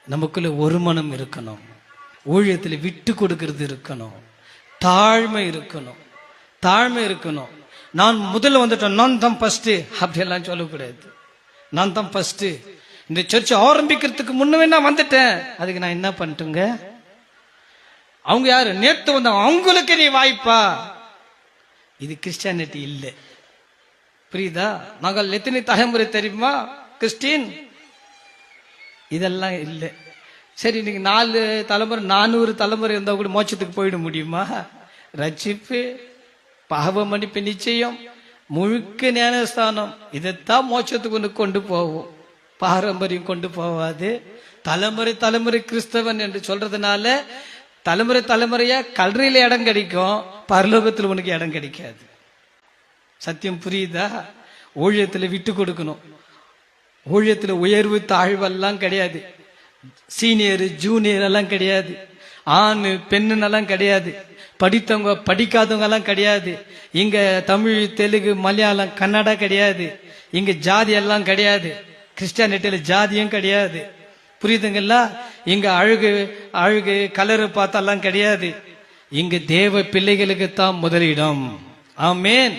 நமக்குள்ள ஒரு மனம் இருக்கணும், ஊழியத்தில் விட்டு கொடுக்கிறது இருக்கணும், தாழ்மை இருக்கணும், தாழ்மை இருக்கணும். நான் முதல்ல வந்துட்டேன், நான் தான் ஃபர்ஸ்ட் அப்படியெல்லாம் சொல்லக்கூடாது. நான் தான் ஃபர்ஸ்ட், இந்த சர்ச் ஆரம்பிக்கிறதுக்கு முன்னவே நான் வந்துட்டேன், அதுக்கு நான் என்ன பண்ணிட்டுங்க? அவங்க யாரு? நேத்து வந்தாங்க, அவங்களுக்கு நீ வாய்ப்பா? இது கிறிஸ்டியானிட்டி இல்லை. புரியுதா? நாங்கள் எத்தனை தலைமுறை தெரியுமா கிறிஸ்டின்? இதெல்லாம் இல்லை. சரி, நீங்க 4 தலைமுறை 400 தலைமுறை இருந்தா கூட மோட்சத்துக்கு போயிட முடியுமா? ரட்சிப்பு, பாவ மன்னிப்பு, நிச்சயம், முழுக்க ஞானஸ்தானம், இதைத்தான் மோட்சத்துக்கு கொண்டு போவோம். பாரம்பரியம் கொண்டு போவாது. தலைமுறை தலைமுறை கிறிஸ்தவன் என்று சொல்றதுனால தலைமுறை தலைமுறையா கல்லறையில இடம் கிடைக்கும், பரலோகத்தில் உனக்கு இடம் கிடைக்காது. சத்தியம் புரியுதா? ஊழியத்துல விட்டு கொடுக்கணும். ஊழியத்துல உயர்வு தாழ்வெல்லாம் கிடையாது, சீனியர் ஜூனியர் எல்லாம் கிடையாது, ஆண் பெண்ணுன்னெல்லாம் கிடையாது, படித்தவங்க படிக்காதவங்க எல்லாம் கிடையாது. இங்க தமிழ் தெலுங்கு மலையாளம் கன்னடா கிடையாது. இங்க ஜாதி எல்லாம் கிடையாது. கிறிஸ்டியானிட்டியில ஜாதியும் கிடையாது. புரியுதுங்களா? இங்க அழகு அழகு கலரு பார்த்தெல்லாம் கிடையாது. இங்க தேவ பிள்ளைகளுக்கு தான் முதலிடம். ஆமென்.